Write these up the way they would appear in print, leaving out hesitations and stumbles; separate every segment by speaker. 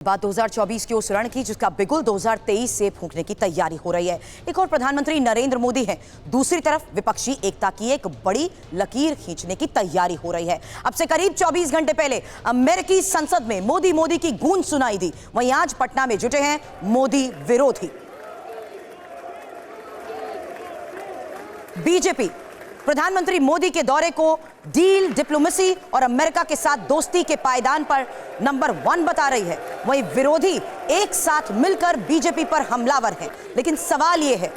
Speaker 1: बात 2024 की उस रण की जिसका बिगुल 2023 से फूंकने की तैयारी हो रही है। एक और प्रधानमंत्री नरेंद्र मोदी हैं, दूसरी तरफ विपक्षी एकता की एक बड़ी लकीर खींचने की तैयारी हो रही है। अब से करीब 24 घंटे पहले अमेरिकी संसद में मोदी मोदी की गूंज सुनाई दी। वहीं आज पटना में जुटे हैं मोदी विरोधी। बीजेपी प्रधानमंत्री मोदी के दौरे को डील, डिप्लोमेसी और अमेरिका के साथ दोस्ती के पायदान पर नंबर 1 बता रही है। वहीं विरोधी एक साथ मिलकर बीजेपी पर हमलावर हैं। लेकिन सवाल यह है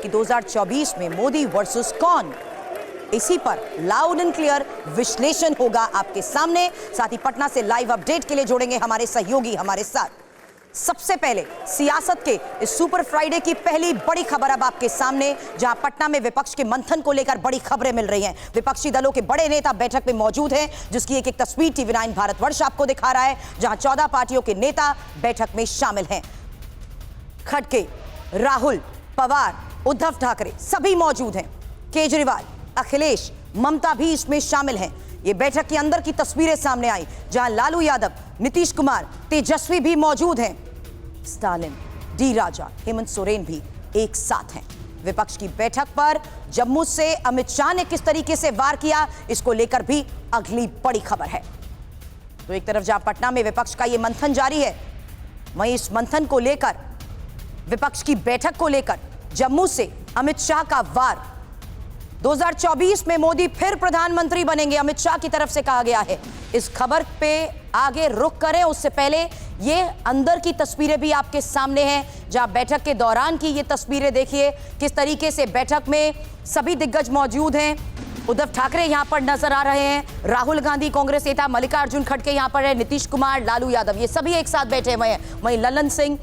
Speaker 1: कि 2024 में मोदी वर्सेस कौन, इसी पर लाउड एंड क्लियर विश्लेषण होगा आपके सामने। साथ ही पटना से लाइव अपडेट के लिए जोड़ेंगे हमारे सहयोगी हमारे साथ। सबसे पहले सियासत के इस सुपर फ्राइडे की पहली बड़ी खबर अब आपके सामने, जहां पटना में विपक्ष के मंथन को लेकर बड़ी खबरें मिल रही हैं। विपक्षी दलों के बड़े नेता बैठक में मौजूद हैं, जिसकी एक तस्वीर TV9 भारतवर्ष आपको दिखा रहा है, जहां 14 पार्टियों के नेता बैठक में शामिल हैं। खड़गे, राहुल, पवार, उद्धव ठाकरे सभी मौजूद हैं। केजरीवाल, अखिलेश, ममता भी इसमें शामिल हैं। ये बैठक के अंदर की तस्वीरें सामने आई, जहां लालू यादव, नीतीश कुमार, तेजस्वी भी मौजूद हैं। स्टालिन, डी राजा, हेमंत सोरेन भी एक साथ हैं। विपक्ष की बैठक पर जम्मू से अमित शाह ने किस तरीके से वार किया, इसको लेकर भी अगली बड़ी खबर है। तो एक तरफ जहां पटना में विपक्ष का यह मंथन जारी है, वहीं इस मंथन को लेकर, विपक्ष की बैठक को लेकर जम्मू से अमित शाह का वार। 2024 में मोदी फिर प्रधानमंत्री बनेंगे, अमित शाह की तरफ से कहा गया है। इस खबर पे आगे रुख करें उससे पहले ये अंदर की तस्वीरें भी आपके सामने हैं, जहां बैठक के दौरान की ये तस्वीरें देखिए किस तरीके से बैठक में सभी दिग्गज मौजूद हैं। उद्धव ठाकरे यहां पर नजर आ रहे हैं, राहुल गांधी, कांग्रेस नेता मल्लिकार्जुन खड़गे यहां पर है, नीतीश कुमार, लालू यादव, ये सभी एक साथ बैठे हुए हैं। वहीं ललन सिंह,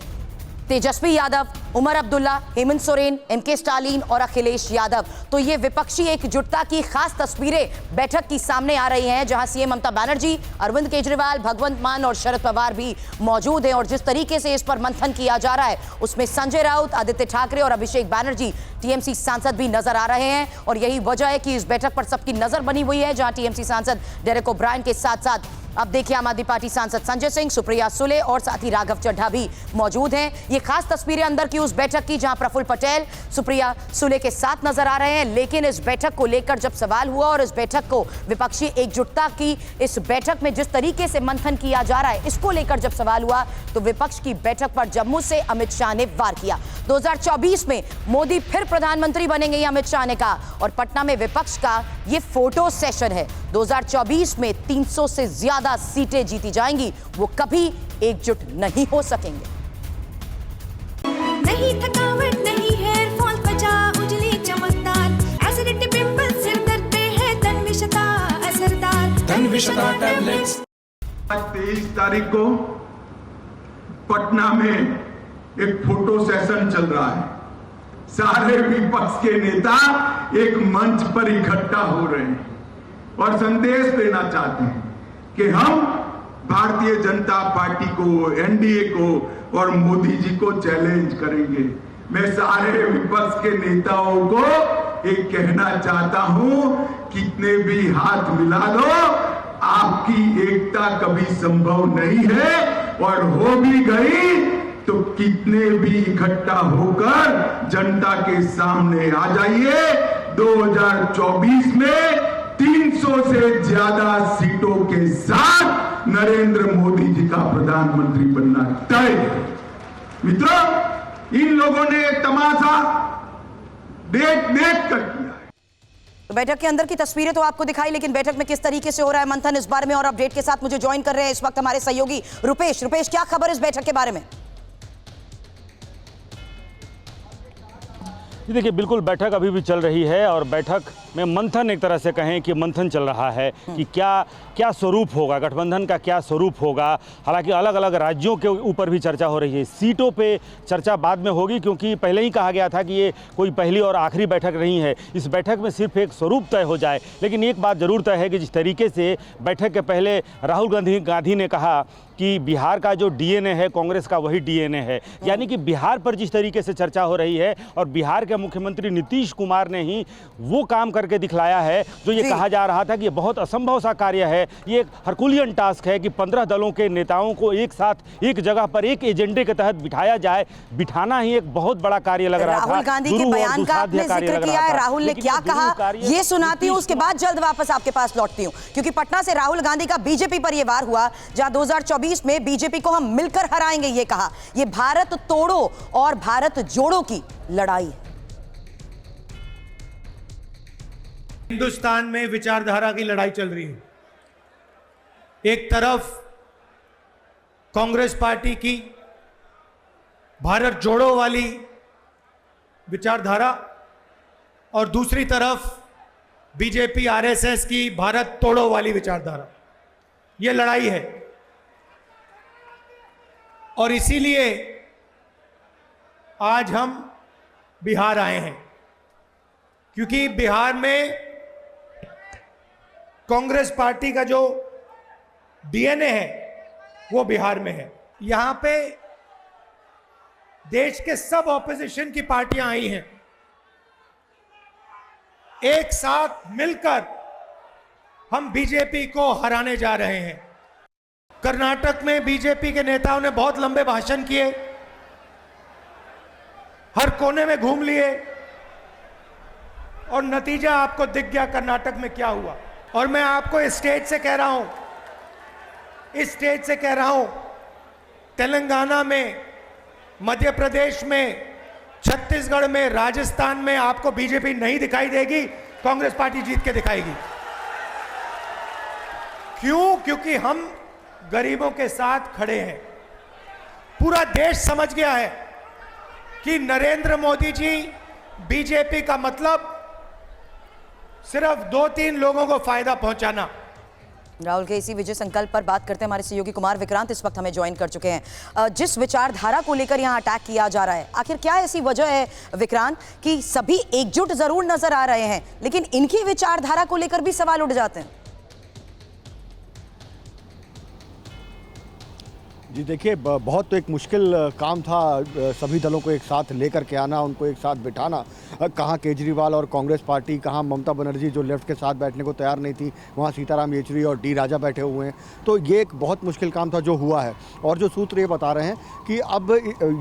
Speaker 1: तेजस्वी यादव, उमर अब्दुल्ला, हेमंत सोरेन, MK स्टालिन और अखिलेश यादव। तो ये विपक्षी एकजुटता की खास तस्वीरें बैठक की सामने आ रही हैं, जहां CM ममता बनर्जी, अरविंद केजरीवाल, भगवंत मान और शरद पवार भी मौजूद हैं। और जिस तरीके से इस पर मंथन किया जा रहा है, उसमें संजय राउत, आदित्य ठाकरे और अभिषेक बैनर्जी TMC सांसद भी नजर आ रहे हैं। और यही वजह है कि इस बैठक पर सबकी नजर बनी हुई है, जहां TMC सांसद डेरेक ओब्रायन के साथ साथ अब देखिए आम आदमी पार्टी सांसद संजय सिंह, सुप्रिया सुले और साथ ही राघव चड्ढा भी मौजूद हैं। ये खास तस्वीरें अंदर की उस बैठक की, जहां प्रफुल्ल पटेल, सुप्रिया सुले के साथ नजर आ रहे हैं। लेकिन इस बैठक को लेकर जब सवाल हुआ और इस बैठक को विपक्षी एकजुटता की इस बैठक में जिस तरीके से मंथन किया जा रहा है, इसको लेकर जब सवाल हुआ तो विपक्ष की बैठक पर जम्मू से अमित शाह ने वार किया। 2024 में मोदी फिर प्रधानमंत्री बनेंगे, ये अमित शाह ने कहा। और पटना में विपक्ष का ये फोटो सेशन है। 2024 में 300 से ज्यादा सीटें जीती जाएंगी, वो कभी एकजुट नहीं हो सकेंगे।
Speaker 2: नहीं थकावट, नहीं हेयर फॉल, त्वचा उजली चमकदार, एसिडिटी, पिंपल, सिर दर्द पे है तन्विशता असरदार।
Speaker 3: तन्विशता टैबलेट्स।
Speaker 4: 23 तारीख को पटना में एक फोटो सेशन चल रहा है। सारे विपक्ष के नेता एक मंच पर इकट्ठा हो रहे हैं और संदेश देना चाहते हैं कि हम भारतीय जनता पार्टी को, NDA को और मोदी जी को चैलेंज करेंगे। मैं सारे विपक्ष के नेताओं को एक कहना चाहता हूं, कितने भी हाथ मिला लो, आपकी एकता कभी संभव नहीं है। और हो भी गई तो कितने भी इकट्ठा होकर जनता के सामने आ जाइए। 2024 में 300 से ज्यादा सीटों के साथ नरेंद्र मोदी जी का प्रधानमंत्री बनना तय है। मित्रों, इन लोगों ने एक तमाशा देख कर किया है।
Speaker 1: तो बैठक के अंदर की तस्वीरें तो आपको दिखाई, लेकिन बैठक में किस तरीके से हो रहा है मंथन, इस बारे में और अपडेट के साथ मुझे ज्वाइन कर रहे हैं इस वक्त हमारे सहयोगी रुपेश। रुपेश, क्या खबर इस बैठक के बारे में?
Speaker 3: देखिए, बिल्कुल बैठक अभी भी चल रही है और बैठक में मंथन, एक तरह से कहें कि मंथन चल रहा है कि क्या स्वरूप होगा, गठबंधन का क्या स्वरूप होगा। हालांकि अलग अलग राज्यों के ऊपर भी चर्चा हो रही है। सीटों पे चर्चा बाद में होगी, क्योंकि पहले ही कहा गया था कि ये कोई पहली और आखिरी बैठक नहीं है। इस बैठक में सिर्फ एक स्वरूप तय हो जाए। लेकिन एक बात जरूर तय है कि जिस तरीके से बैठक के पहले राहुल गांधी ने कहा कि बिहार का जो DNA है कांग्रेस का वही DNA है, यानी कि बिहार पर जिस तरीके से चर्चा हो रही है और बिहार के मुख्यमंत्री नीतीश कुमार ने ही वो काम करके दिखलाया है। जो ये
Speaker 1: जी।
Speaker 3: कहा जा रहा था कि ये बहुत असंभव सा कार्य है, ये एक हरकुलियन टास्क है कि 15 दलों के नेताओं को एक साथ एक जगह पर एक एजेंडे के तहत बिठाया जाए, बिठाना ही एक बहुत बड़ा कार्य लग रहा था।
Speaker 1: राहुल गांधी के
Speaker 3: गुरु और
Speaker 1: बयान का
Speaker 3: दुसाध्य
Speaker 1: आपने
Speaker 3: कार्य
Speaker 1: जिक्र
Speaker 3: लग
Speaker 1: किया
Speaker 3: रहा
Speaker 1: है,
Speaker 3: था।
Speaker 1: राहुल ने
Speaker 3: लेकिन
Speaker 1: क्या
Speaker 3: ये गुरु
Speaker 1: कहा
Speaker 3: कार्य
Speaker 1: ये सुनाती हूं, उसके बाद जल्द वापस आपके पास लौटती हूं, क्योंकि पटना से राहुल गांधी का बीजेपी पर यह वार हुआ, जहां 2024 में बीजेपी को हम मिलकर हराएंगे ये कहा। ये भारत तोड़ो और भारत जोड़ो की लड़ाई है।
Speaker 5: हिंदुस्तान में विचारधारा की लड़ाई चल रही है। एक तरफ कांग्रेस पार्टी की भारत जोड़ो वाली विचारधारा और दूसरी तरफ बीजेपी आरएसएस की भारत तोड़ो वाली विचारधारा। यह लड़ाई है और इसीलिए आज हम बिहार आए हैं, क्योंकि बिहार में कांग्रेस पार्टी का जो डीएनए है वो बिहार में है। यहां पे देश के सब ऑपोजिशन की पार्टियां आई हैं, एक साथ मिलकर हम बीजेपी को हराने जा रहे हैं। कर्नाटक में बीजेपी के नेताओं ने बहुत लंबे भाषण किए, हर कोने में घूम लिए और नतीजा आपको दिख गया कर्नाटक में क्या हुआ। और मैं आपको इस स्टेज से कह रहा हूं, तेलंगाना में, मध्य प्रदेश में, छत्तीसगढ़ में, राजस्थान में आपको बीजेपी नहीं दिखाई देगी, कांग्रेस पार्टी जीत के दिखाएगी। क्यों? क्योंकि हम गरीबों के साथ खड़े हैं। पूरा देश समझ गया है कि नरेंद्र मोदी जी, बीजेपी का मतलब सिर्फ 2-3 लोगों को फायदा पहुंचाना।
Speaker 1: राहुल के इसी विजय संकल्प पर बात करते हैं हमारे सहयोगी कुमार विक्रांत इस वक्त हमें ज्वाइन कर चुके हैं। जिस विचारधारा को लेकर यहाँ अटैक किया जा रहा है, आखिर क्या ऐसी वजह है विक्रांत कि सभी एकजुट जरूर नजर आ रहे हैं, लेकिन इनकी विचारधारा को लेकर भी सवाल उठ जाते हैं?
Speaker 6: जी देखिए, बहुत तो एक मुश्किल काम था सभी दलों को एक साथ लेकर के आना, उनको एक साथ बिठाना। कहाँ केजरीवाल और कांग्रेस पार्टी, कहाँ ममता बनर्जी जो लेफ्ट के साथ बैठने को तैयार नहीं थी, वहाँ सीताराम येचुरी और डी राजा बैठे हुए हैं। तो ये एक बहुत मुश्किल काम था जो हुआ है। और जो सूत्र ये बता रहे हैं कि अब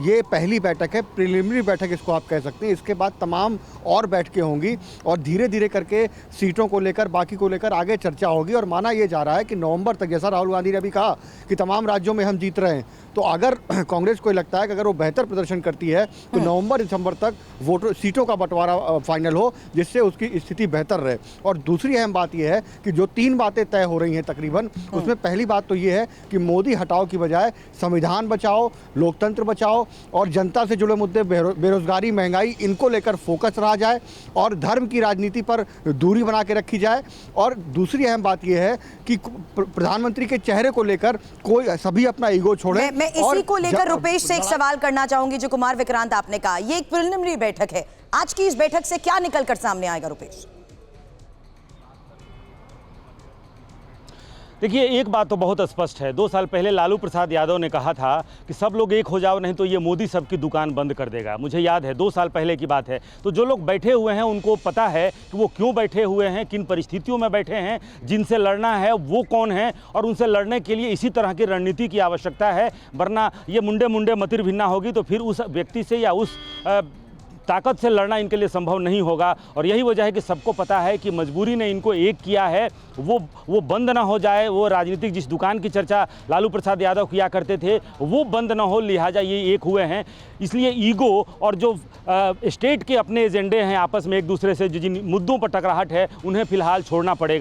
Speaker 6: ये पहली बैठक है, प्रिलिमिनरी बैठक इसको आप कह सकते हैं। इसके बाद तमाम और बैठकें होंगी और धीरे धीरे करके सीटों को लेकर, बाकी को लेकर आगे चर्चा होगी। और माना ये जा रहा है कि नवंबर तक, जैसा राहुल गांधी ने अभी कहा कि तमाम राज्यों में हम जीत रहे हैं, तो अगर कांग्रेस को लगता है कि अगर वो बेहतर प्रदर्शन करती है तो नवंबर दिसंबर तक वोटर सीटों का बंटवारा फाइनल हो, जिससे उसकी स्थिति बेहतर रहे। और दूसरी अहम बात यह है कि जो 3 बातें तय हो रही हैं तकरीबन, उसमें पहली बात तो ये है कि मोदी हटाओ की बजाय संविधान बचाओ, लोकतंत्र बचाओ और जनता से जुड़े मुद्दे, बेरोजगारी, महंगाई, इनको लेकर फोकस रहा जाए और धर्म की राजनीति पर दूरी बना के रखी जाए। और दूसरी अहम बात यह है कि प्रधानमंत्री के चेहरे को लेकर कोई सभी अपना ईगो छोड़े।
Speaker 1: मैं इसी को लेकर रुपेश से एक सवाल करना चाहूंगी। जो कुमार विक्रांत आपने कहा, ये एक प्रिलिमिनरी बैठक है, आज की इस बैठक से क्या निकलकर सामने आएगा रुपेश?
Speaker 3: देखिए, एक बात तो बहुत स्पष्ट है। 2 साल पहले लालू प्रसाद यादव ने कहा था कि सब लोग एक हो जाओ, नहीं तो ये मोदी सबकी दुकान बंद कर देगा। मुझे याद है 2 साल पहले की बात है। तो जो लोग बैठे हुए हैं उनको पता है कि वो क्यों बैठे हुए हैं, किन परिस्थितियों में बैठे हैं, जिनसे लड़ना है वो कौन है, और उनसे लड़ने के लिए इसी तरह की रणनीति की आवश्यकता है। वरना ये मुंडे मुंडे मतिर भिन्ना होगी तो फिर उस व्यक्ति से या उस ताकत से लड़ना इनके लिए संभव नहीं होगा। और यही वजह है कि सबको पता है कि मजबूरी ने इनको एक किया है, वो बंद ना हो जाए। वो राजनीतिक जिस दुकान की चर्चा लालू प्रसाद यादव किया करते थे वो बंद ना हो, लिहाजा ये एक हुए हैं। इसलिए ईगो और जो स्टेट के अपने एजेंडे हैं आपस में एक दूसरे से, जो जिन मुद्दों पर टकराहट है, उन्हें फिलहाल छोड़ना पड़ेगा।